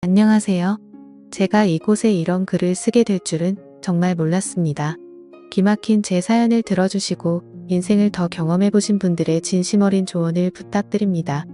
안녕하세요. 제가 이곳에 이런 글을 쓰게 될 줄은 정말 몰랐습니다. 기막힌 제 사연을 들어주시고 인생을 더 경험해보신 분들의 진심 어린 조언을 부탁드립니다.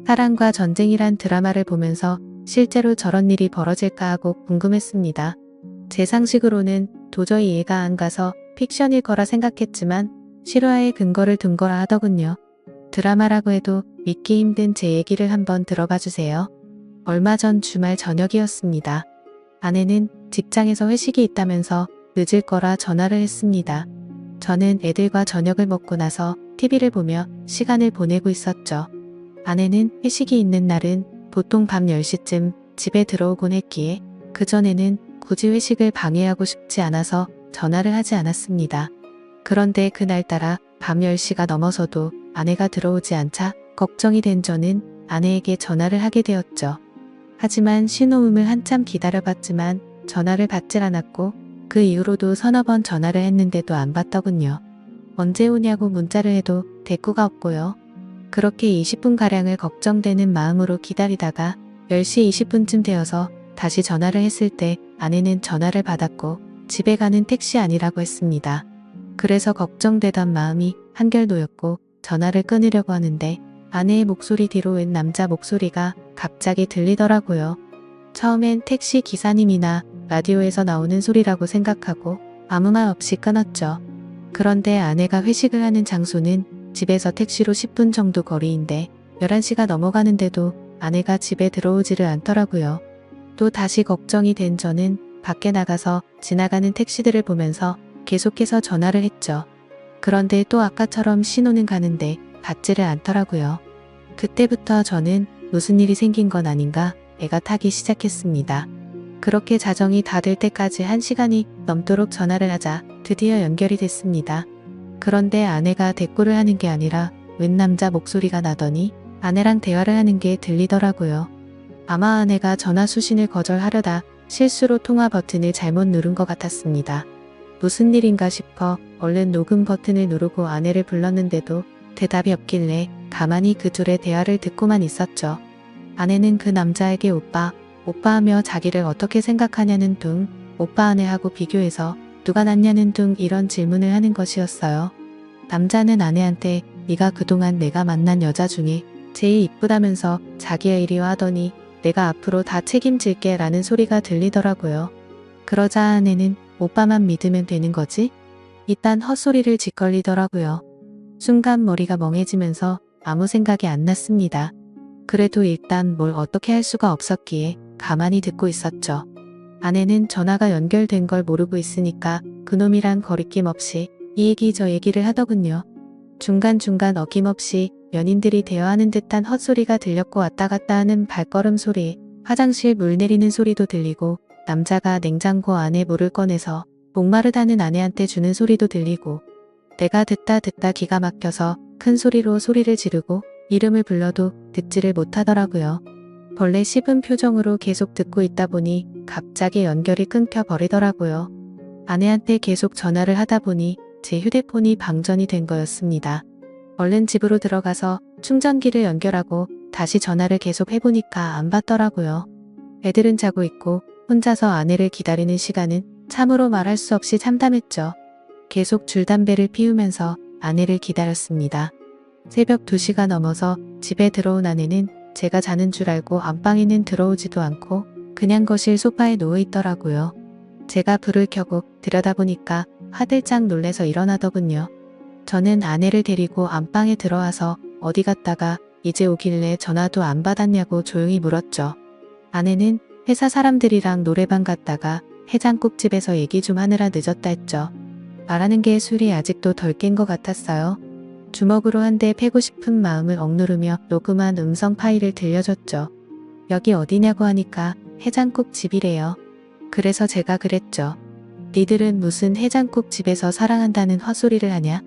사랑과 전쟁이란 드라마를 보면서 실제로 저런 일이 벌어질까 하고 궁금했습니다. 제 상식으로는 도저히 이해가 안 가서 픽션일 거라 생각했지만 실화의 근거를 둔 거라 하더군요. 드라마라고 해도 믿기 힘든 제 얘기를 한번 들어봐 주세요. 얼마 전 주말 저녁이었습니다. 아내는 직장에서 회식이 있다면서 늦을 거라 전화를 했습니다. 저는 애들과 저녁을 먹고 나서 TV를 보며 시간을 보내고 있었죠. 아내는 회식이 있는 날은 보통 밤 10시쯤 집에 들어오곤 했기에 그전에는 굳이 회식을 방해하고 싶지 않아서 전화를 하지 않았습니다. 그런데 그날따라 밤 10시가 넘어서도 아내가 들어오지 않자 걱정이 된 저는 아내에게 전화를 하게 되었죠. 하지만 신호음을 한참 기다려봤지만 전화를 받질 않았고 그 이후로도 서너 번 전화를 했는데도 안 받더군요. 언제 오냐고 문자를 해도 대꾸가 없고요. 그렇게 20분가량을 걱정되는 마음으로 기다리다가 10시 20분쯤 되어서 다시 전화를 했을 때 아내는 전화를 받았고 집에 가는 택시 아니라고 했습니다. 그래서 걱정되던 마음이 한결 놓였고 전화를 끊으려고 하는데 아내의 목소리 뒤로 웬 남자 목소리가 갑자기 들리더라고요. 처음엔 택시 기사님이나 라디오에서 나오는 소리라고 생각하고 아무 말 없이 끊었죠. 그런데 아내가 회식을 하는 장소는 집에서 택시로 10분 정도 거리인데 11시가 넘어가는데도 아내가 집에 들어오지를 않더라고요. 또 다시 걱정이 된 저는 밖에 나가서 지나가는 택시들을 보면서 계속해서 전화를 했죠. 그런데 또 아까처럼 신호는 가는데 받지를 않더라고요. 그때부터 저는 무슨 일이 생긴 건 아닌가 애가 타기 시작했습니다. 그렇게 자정이 다 될 때까지 1시간이 넘도록 전화를 하자 드디어 연결이 됐습니다. 그런데 아내가 대꾸를 하는 게 아니라 웬 남자 목소리가 나더니 아내랑 대화를 하는 게 들리더라고요. 아마 아내가 전화 수신을 거절하려다 실수로 통화 버튼을 잘못 누른 것 같았습니다. 무슨 일인가 싶어 얼른 녹음 버튼을 누르고 아내를 불렀는데도 대답이 없길래 가만히 그 둘의 대화를 듣고만 있었죠. 아내는 그 남자에게 오빠 하며 자기를 어떻게 생각하냐는 둥, 오빠 아내하고 비교해서 누가 낫냐는 둥 이런 질문을 하는 것이었어요. 남자는 아내한테 네가 그동안 내가 만난 여자 중에 제일 이쁘다면서 자기의 일이와 하더니 내가 앞으로 다 책임질게 라는 소리가 들리더라고요. 그러자 아내는 오빠만 믿으면 되는 거지? 이딴 헛소리를 짓걸리더라고요. 순간 머리가 멍해지면서 아무 생각이 안 났습니다. 그래도 일단 뭘 어떻게 할 수가 없었기에 가만히 듣고 있었죠. 아내는 전화가 연결된 걸 모르고 있으니까 그놈이랑 거리낌 없이 이 얘기 저 얘기를 하더군요. 중간중간 어김없이 연인들이 대화하는 듯한 헛소리가 들렸고 왔다 갔다 하는 발걸음 소리, 화장실 물 내리는 소리도 들리고 남자가 냉장고 안에 물을 꺼내서 목마르다는 아내한테 주는 소리도 들리고 내가 듣다 기가 막혀서 큰 소리로 소리를 지르고 이름을 불러도 듣지를 못하더라고요. 벌레 씹은 표정으로 계속 듣고 있다 보니 갑자기 연결이 끊겨 버리더라고요. 아내한테 계속 전화를 하다 보니 제 휴대폰이 방전이 된 거였습니다. 얼른 집으로 들어가서 충전기를 연결하고 다시 전화를 계속 해보니까 안 받더라고요. 애들은 자고 있고 혼자서 아내를 기다리는 시간은 참으로 말할 수 없이 참담했죠. 계속 줄담배를 피우면서 아내를 기다렸습니다. 새벽 2시가 넘어서 집에 들어온 아내는 제가 자는 줄 알고 안방에는 들어오지도 않고 그냥 거실 소파에 누워 있더라고요. 제가 불을 켜고 들여다보니까 화들짝 놀래서 일어나더군요. 저는 아내를 데리고 안방에 들어와서 어디 갔다가 이제 오길래 전화도 안 받았냐고 조용히 물었죠. 아내는 회사 사람들이랑 노래방 갔다가 해장국집에서 얘기 좀 하느라 늦었다 했죠. 말하는 게 술이 아직도 덜 깬 것 같았어요. 주먹으로 한 대 패고 싶은 마음을 억누르며 녹음한 음성 파일을 들려줬죠. 여기 어디냐고 하니까 해장국집이래요. 그래서 제가 그랬죠. 니들은 무슨 해장국집에서 사랑한다는 헛소리를 하냐?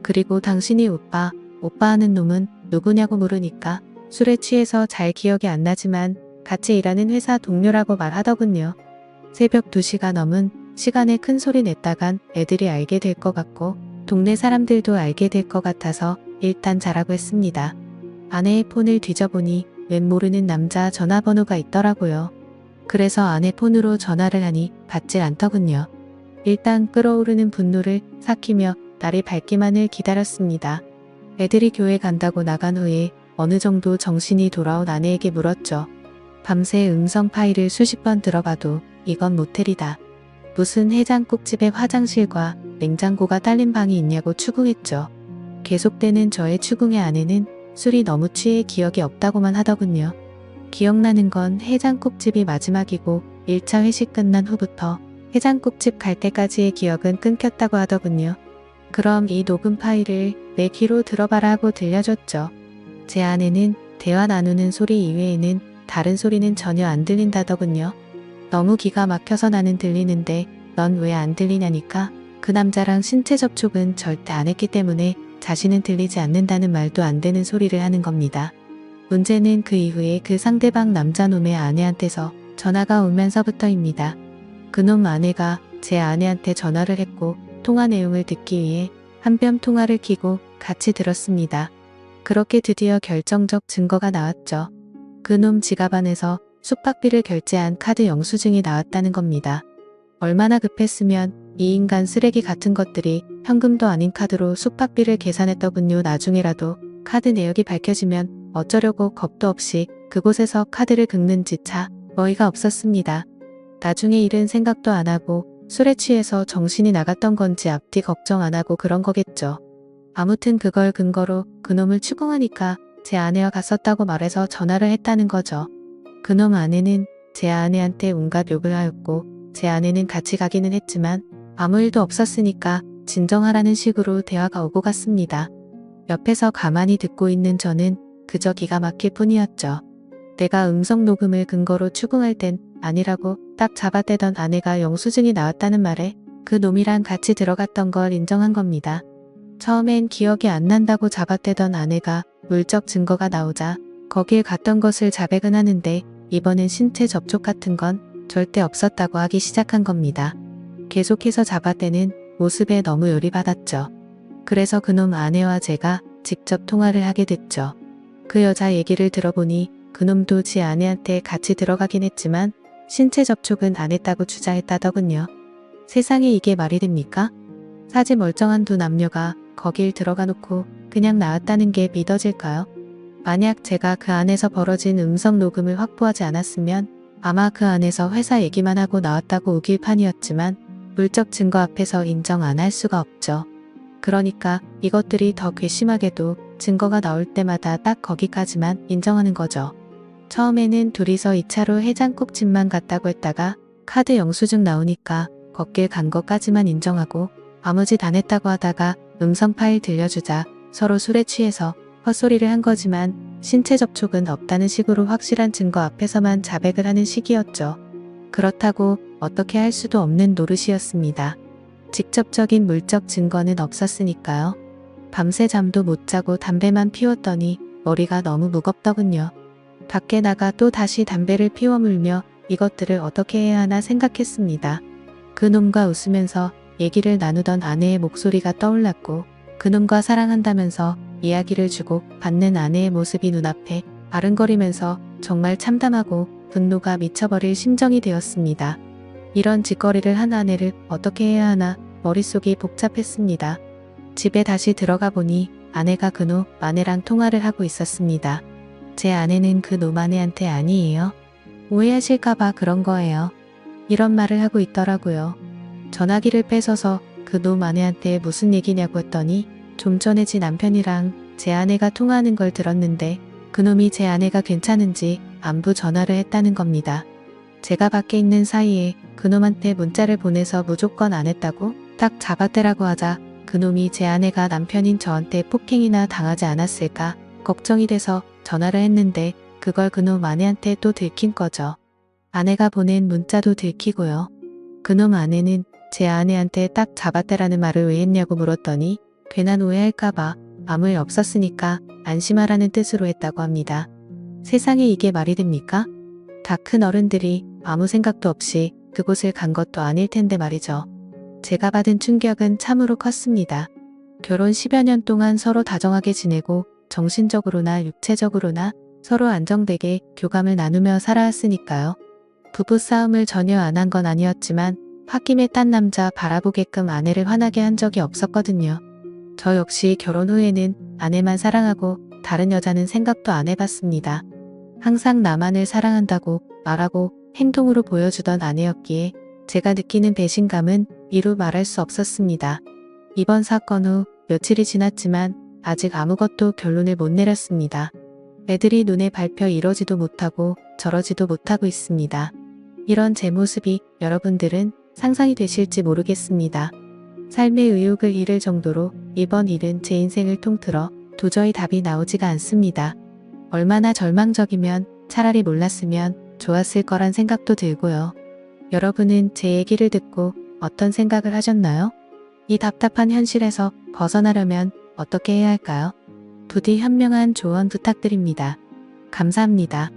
그리고 당신이 오빠 하는 놈은 누구냐고 물으니까 술에 취해서 잘 기억이 안 나지만 같이 일하는 회사 동료라고 말하더군요. 새벽 2시가 넘은 시간에 큰 소리 냈다간 애들이 알게 될 것 같고 동네 사람들도 알게 될 것 같아서 일단 자라고 했습니다. 아내의 폰을 뒤져보니 웬 모르는 남자 전화번호가 있더라고요. 그래서 아내 폰으로 전화를 하니 받질 않더군요. 일단 끓어오르는 분노를 삭히며 날이 밝기만을 기다렸습니다. 애들이 교회 간다고 나간 후에 어느 정도 정신이 돌아온 아내에게 물었죠. 밤새 음성 파일을 수십 번 들어봐도 이건 모텔이다. 무슨 해장국집에 화장실과 냉장고가 딸린 방이 있냐고 추궁했죠. 계속되는 저의 추궁에 아내는 술이 너무 취해 기억이 없다고만 하더군요. 기억나는 건 해장국집이 마지막이고 1차 회식 끝난 후부터 해장국집 갈 때까지의 기억은 끊겼다고 하더군요. 그럼 이 녹음 파일을 내 귀로 들어봐라 하고 들려줬죠. 제 아내는 대화 나누는 소리 이외에는 다른 소리는 전혀 안 들린다더군요. 너무 기가 막혀서 나는 들리는데 넌 왜 안 들리냐니까 그 남자랑 신체 접촉은 절대 안 했기 때문에 자신은 들리지 않는다는 말도 안 되는 소리를 하는 겁니다. 문제는 그 이후에 그 상대방 남자놈의 아내한테서 전화가 오면서부터입니다. 그놈 아내가 제 아내한테 전화를 했고 통화 내용을 듣기 위해 한뼘 통화를 켜고 같이 들었습니다. 그렇게 드디어 결정적 증거가 나왔죠. 그놈 지갑 안에서 숙박비를 결제한 카드 영수증이 나왔다는 겁니다. 얼마나 급했으면 이 인간 쓰레기 같은 것들이 현금도 아닌 카드로 숙박비를 계산했더군요. 나중에라도 카드 내역이 밝혀지면 어쩌려고 겁도 없이 그곳에서 카드를 긁는지 차 어이가 없었습니다. 나중에 일은 생각도 안 하고 술에 취해서 정신이 나갔던 건지 앞뒤 걱정 안 하고 그런 거겠죠. 아무튼 그걸 근거로 그놈을 추궁하니까 제 아내와 갔었다고 말해서 전화를 했다는 거죠. 그놈 아내는 제 아내한테 온갖 욕을 하였고 제 아내는 같이 가기는 했지만 아무 일도 없었으니까 진정하라는 식으로 대화가 오고 갔습니다. 옆에서 가만히 듣고 있는 저는 그저 기가 막힐 뿐이었죠. 내가 음성 녹음을 근거로 추궁할 땐 아니라고 딱 잡아떼던 아내가 영수증이 나왔다는 말에 그 놈이랑 같이 들어갔던 걸 인정한 겁니다. 처음엔 기억이 안 난다고 잡아떼던 아내가 물적 증거가 나오자 거길 갔던 것을 자백은 하는데 이번엔 신체 접촉 같은 건 절대 없었다고 하기 시작한 겁니다. 계속해서 잡아떼는 모습에 너무 열이받았죠. 그래서 그놈 아내와 제가 직접 통화를 하게 됐죠. 그 여자 얘기를 들어보니 그놈도 지 아내한테 같이 들어가긴 했지만 신체 접촉은 안 했다고 주장했다더군요. 세상에 이게 말이 됩니까? 사지 멀쩡한 두 남녀가 거길 들어가 놓고 그냥 나왔다는 게 믿어질까요? 만약 제가 그 안에서 벌어진 음성 녹음을 확보하지 않았으면 아마 그 안에서 회사 얘기만 하고 나왔다고 우길 판이었지만 물적 증거 앞에서 인정 안 할 수가 없죠. 그러니까 이것들이 더 괘씸하게도 증거가 나올 때마다 딱 거기까지만 인정하는 거죠. 처음에는 둘이서 2차로 해장국집만 갔다고 했다가 카드 영수증 나오니까 걷길 간 것까지만 인정하고 아무 짓 안 했다고 하다가 음성 파일 들려주자 서로 술에 취해서 헛소리를 한 거지만 신체 접촉은 없다는 식으로 확실한 증거 앞에서만 자백을 하는 식이었죠. 그렇다고 어떻게 할 수도 없는 노릇이었습니다. 직접적인 물적 증거는 없었으니까요. 밤새 잠도 못 자고 담배만 피웠더니 머리가 너무 무겁더군요. 밖에 나가 또 다시 담배를 피워 물며 이것들을 어떻게 해야 하나 생각했습니다. 그놈과 웃으면서 얘기를 나누던 아내의 목소리가 떠올랐고 그놈과 사랑한다면서 이야기를 주고 받는 아내의 모습이 눈앞에 아른거리면서 정말 참담하고 분노가 미쳐버릴 심정이 되었습니다. 이런 짓거리를 한 아내를 어떻게 해야 하나 머릿속이 복잡했습니다. 집에 다시 들어가 보니 아내가 그놈 아내랑 통화를 하고 있었습니다. 제 아내는 그놈 아내한테 아니에요. 오해하실까봐 그런 거예요. 이런 말을 하고 있더라고요. 전화기를 뺏어서 그놈 아내한테 무슨 얘기냐고 했더니 좀 전에 지 남편이랑 제 아내가 통화하는 걸 들었는데 그놈이 제 아내가 괜찮은지 안부 전화를 했다는 겁니다. 제가 밖에 있는 사이에 그놈한테 문자를 보내서 무조건 안 했다고 딱 잡아떼라고 하자 그놈이 제 아내가 남편인 저한테 폭행이나 당하지 않았을까 걱정이 돼서 전화를 했는데 그걸 그놈 아내한테 또 들킨 거죠. 아내가 보낸 문자도 들키고요. 그놈 아내는 제 아내한테 딱 잡아떼라는 말을 왜 했냐고 물었더니 괜한 오해할까봐 아무 일 없었으니까 안심하라는 뜻으로 했다고 합니다. 세상에 이게 말이 됩니까? 다 큰 어른들이 아무 생각도 없이 그곳을 간 것도 아닐 텐데 말이죠. 제가 받은 충격은 참으로 컸습니다. 결혼 10여 년 동안 서로 다정하게 지내고 정신적으로나 육체적으로나 서로 안정되게 교감을 나누며 살아왔으니까요. 부부싸움을 전혀 안 한 건 아니었지만 홧김에 딴 남자 바라보게끔 아내를 화나게 한 적이 없었거든요. 저 역시 결혼 후에는 아내만 사랑하고 다른 여자는 생각도 안 해봤습니다. 항상 나만을 사랑한다고 말하고 행동으로 보여주던 아내였기에 제가 느끼는 배신감은 이루 말할 수 없었습니다. 이번 사건 후 며칠이 지났지만 아직 아무것도 결론을 못 내렸습니다. 애들이 눈에 밟혀 이러지도 못하고 저러지도 못하고 있습니다. 이런 제 모습이 여러분들은 상상이 되실지 모르겠습니다. 삶의 의욕을 잃을 정도로 이번 일은 제 인생을 통틀어 도저히 답이 나오지가 않습니다. 얼마나 절망적이면 차라리 몰랐으면 좋았을 거란 생각도 들고요. 여러분은 제 얘기를 듣고 어떤 생각을 하셨나요? 이 답답한 현실에서 벗어나려면 어떻게 해야 할까요? 부디 현명한 조언 부탁드립니다. 감사합니다.